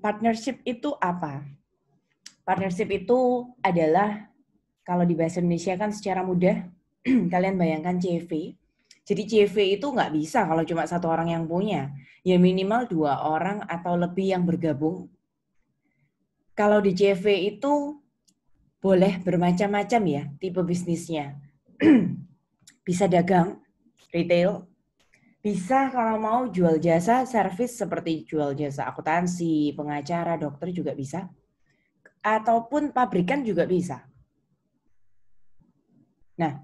Partnership itu apa? Partnership itu adalah, kalau di bahasa Indonesia kan secara mudah, kalian bayangkan CV. Jadi CV itu nggak bisa kalau cuma satu orang yang punya. Ya minimal 2 orang atau lebih yang bergabung. Kalau di CV itu boleh bermacam-macam ya tipe bisnisnya. Bisa dagang, retail, bisa kalau mau jual jasa, servis seperti jual jasa akuntansi, pengacara, dokter juga bisa. Ataupun pabrikan juga bisa. Nah,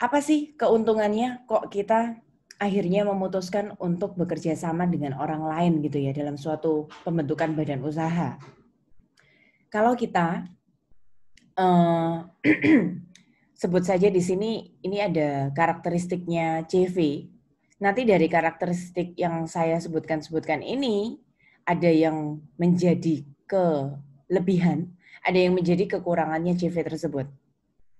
apa sih keuntungannya kok kita akhirnya memutuskan untuk bekerja sama dengan orang lain gitu ya dalam suatu pembentukan badan usaha? Kalau kita sebut saja di sini, ini ada karakteristiknya CV. Nanti dari karakteristik yang saya sebutkan ini, ada yang menjadi kelebihan, ada yang menjadi kekurangannya CV tersebut.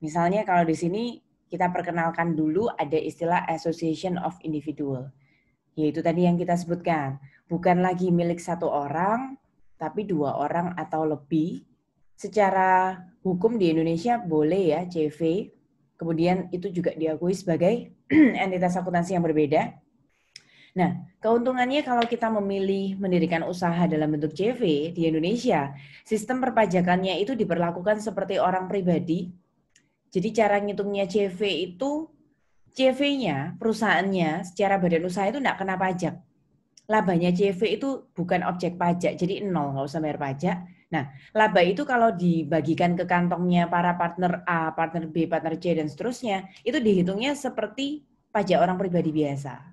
Misalnya kalau di sini kita perkenalkan dulu ada istilah Association of Individual. Yaitu tadi yang kita sebutkan. Bukan lagi milik satu orang, tapi 2 orang atau lebih. Secara hukum di Indonesia boleh ya CV. Kemudian itu juga diakui sebagai entitas akuntansi yang berbeda. Nah, keuntungannya kalau kita memilih mendirikan usaha dalam bentuk CV di Indonesia, sistem perpajakannya itu diperlakukan seperti orang pribadi. Jadi cara ngitungnya CV itu, CV-nya, perusahaannya secara badan usaha itu enggak kena pajak. Labanya CV itu bukan objek pajak, jadi nol, nggak usah bayar pajak. Nah, laba itu kalau dibagikan ke kantongnya para partner A, partner B, partner C, dan seterusnya, itu dihitungnya seperti pajak orang pribadi biasa.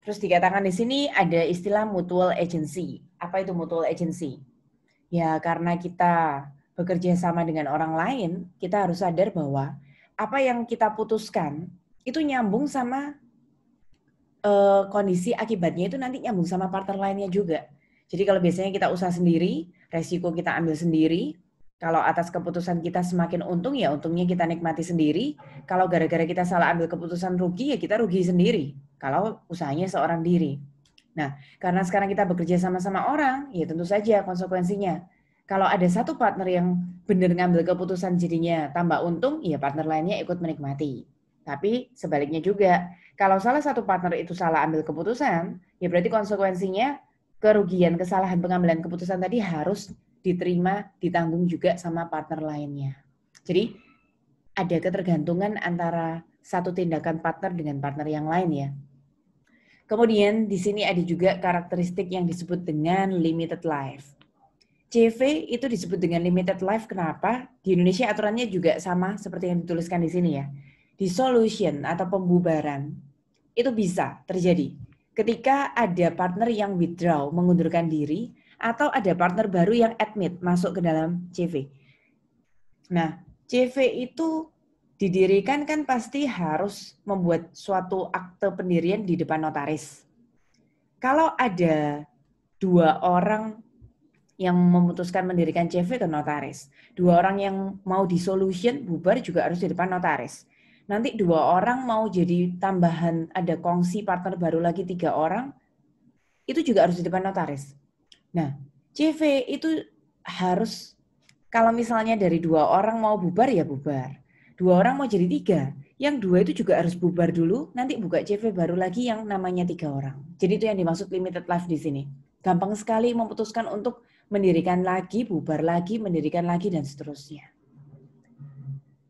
Terus dikatakan di sini ada istilah mutual agency. Apa itu mutual agency? Ya, karena kita bekerja sama dengan orang lain, kita harus sadar bahwa apa yang kita putuskan itu nyambung sama kondisi akibatnya itu nanti nyambung sama partner lainnya juga. Jadi kalau biasanya kita usaha sendiri, resiko kita ambil sendiri. Kalau atas keputusan kita semakin untung, ya untungnya kita nikmati sendiri. Kalau gara-gara kita salah ambil keputusan rugi, ya kita rugi sendiri. Kalau usahanya seorang diri. Nah, karena sekarang kita bekerja sama-sama orang, ya tentu saja konsekuensinya. Kalau ada satu partner yang benar ngambil keputusan jadinya tambah untung, ya partner lainnya ikut menikmati. Tapi sebaliknya juga, kalau salah satu partner itu salah ambil keputusan, ya berarti konsekuensinya kerugian kesalahan pengambilan keputusan tadi harus diterima, ditanggung juga sama partner lainnya. Jadi ada ketergantungan antara satu tindakan partner dengan partner yang lain ya. Kemudian di sini ada juga karakteristik yang disebut dengan limited life. CV itu disebut dengan limited life, kenapa? Di Indonesia aturannya juga sama seperti yang dituliskan di sini ya. Dissolution atau pembubaran itu bisa terjadi ketika ada partner yang withdraw, mengundurkan diri, atau ada partner baru yang admit masuk ke dalam CV. Nah, CV itu didirikan kan pasti harus membuat suatu akte pendirian di depan notaris. Kalau ada 2 orang yang memutuskan mendirikan CV ke notaris, 2 orang yang mau dissolution, bubar juga harus di depan notaris. Nanti 2 orang mau jadi tambahan, ada kongsi partner baru lagi 3 orang, itu juga harus di depan notaris. Nah, CV itu harus, kalau misalnya dari 2 orang mau bubar ya bubar. 2 orang mau jadi 3, yang 2 itu juga harus bubar dulu, nanti buka CV baru lagi yang namanya 3 orang. Jadi itu yang dimaksud limited life di sini. Gampang sekali memutuskan untuk mendirikan lagi, bubar lagi, mendirikan lagi, dan seterusnya.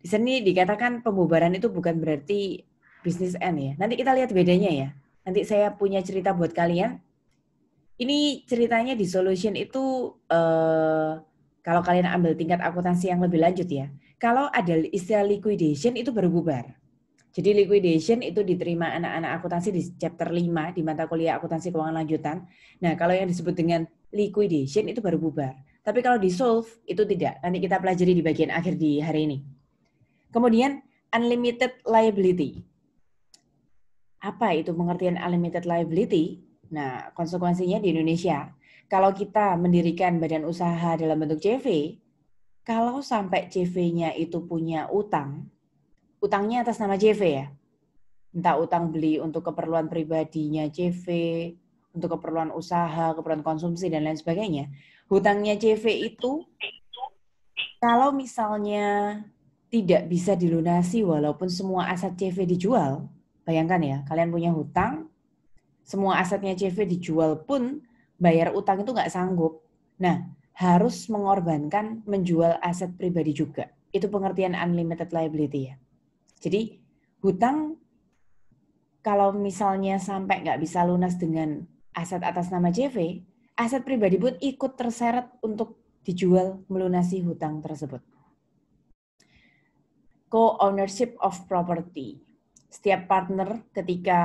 Di sini dikatakan pembubaran itu bukan berarti business end ya. Nanti kita lihat bedanya ya. Nanti saya punya cerita buat kalian. Ini ceritanya di solution itu kalau kalian ambil tingkat akuntansi yang lebih lanjut ya. Kalau ada istilah liquidation itu baru bubar. Jadi liquidation itu diterima anak-anak akuntansi di chapter 5 di mata kuliah akuntansi keuangan lanjutan. Nah, kalau yang disebut dengan liquidation itu baru bubar. Tapi kalau dissolve itu tidak. Nanti kita pelajari di bagian akhir di hari ini. Kemudian unlimited liability. Apa itu pengertian unlimited liability? Nah, konsekuensinya di Indonesia, kalau kita mendirikan badan usaha dalam bentuk CV, kalau sampai CV-nya itu punya utang, utangnya atas nama CV ya, entah utang beli untuk keperluan pribadinya CV, untuk keperluan usaha, keperluan konsumsi, dan lain sebagainya. Hutangnya CV itu, kalau misalnya tidak bisa dilunasi walaupun semua aset CV dijual, bayangkan ya, kalian punya hutang, semua asetnya CV dijual pun bayar utang itu nggak sanggup. Nah, harus mengorbankan menjual aset pribadi juga. Itu pengertian unlimited liability ya. Jadi hutang kalau misalnya sampai nggak bisa lunas dengan aset atas nama CV, aset pribadi pun ikut terseret untuk dijual melunasi hutang tersebut. Co-ownership of property. Setiap partner ketika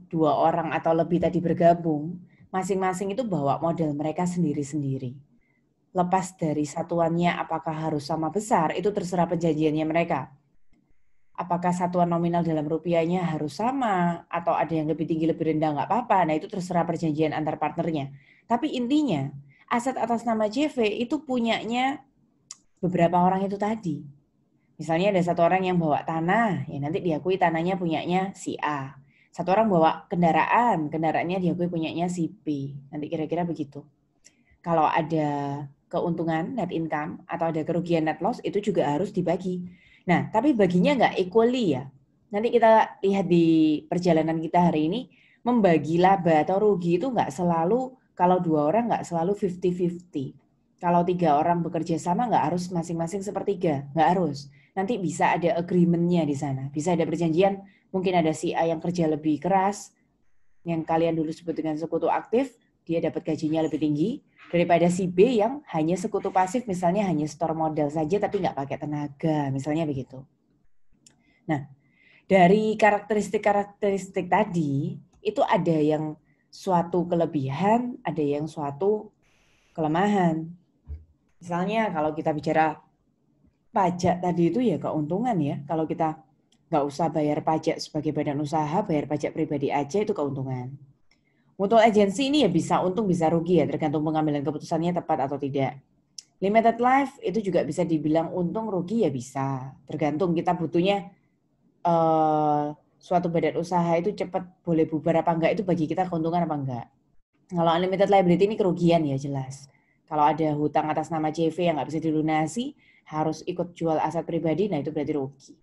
2 orang atau lebih tadi bergabung, masing-masing itu bawa modal mereka sendiri-sendiri. Lepas dari satuannya apakah harus sama besar, itu terserah perjanjiannya mereka. Apakah satuan nominal dalam rupiahnya harus sama, atau ada yang lebih tinggi, lebih rendah, nggak apa-apa. Nah, itu terserah perjanjian antar partnernya. Tapi intinya, aset atas nama CV itu punyanya beberapa orang itu tadi. Misalnya ada satu orang yang bawa tanah, ya nanti diakui tanahnya punyanya si A. Satu orang bawa kendaraan, kendaraannya diakui punyanya si B. Nanti kira-kira begitu. Kalau ada keuntungan net income atau ada kerugian net loss, itu juga harus dibagi. Nah, tapi baginya nggak equally ya. Nanti kita lihat di perjalanan kita hari ini, membagi laba atau rugi itu nggak selalu, kalau 2 orang nggak selalu 50-50. Kalau 3 orang bekerja sama nggak harus masing-masing sepertiga, nggak harus. Nanti bisa ada agreement-nya di sana. Bisa ada perjanjian, mungkin ada si A yang kerja lebih keras, yang kalian dulu sebut dengan sekutu aktif, dia dapat gajinya lebih tinggi, daripada si B yang hanya sekutu pasif, misalnya hanya store modal saja tapi nggak pakai tenaga, misalnya begitu. Nah, dari karakteristik-karakteristik tadi, itu ada yang suatu kelebihan, ada yang suatu kelemahan. Misalnya kalau kita bicara pajak tadi itu ya keuntungan ya. Kalau kita nggak usah bayar pajak sebagai badan usaha, bayar pajak pribadi aja itu keuntungan. Mutual agency ini ya bisa untung bisa rugi ya, tergantung pengambilan keputusannya tepat atau tidak. Limited life itu juga bisa dibilang untung rugi ya bisa. Tergantung kita butuhnya suatu badan usaha itu cepat boleh bubar apa enggak, itu bagi kita keuntungan apa enggak. Kalau unlimited liability ini kerugian ya jelas. Kalau ada hutang atas nama CV yang nggak bisa dilunasi, harus ikut jual aset pribadi, nah itu berarti rugi.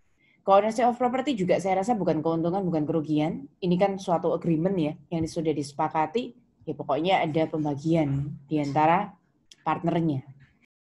Co-ownership of property juga saya rasa bukan keuntungan, bukan kerugian. Ini kan suatu agreement ya, yang sudah disepakati, ya pokoknya ada pembagian di antara partnernya.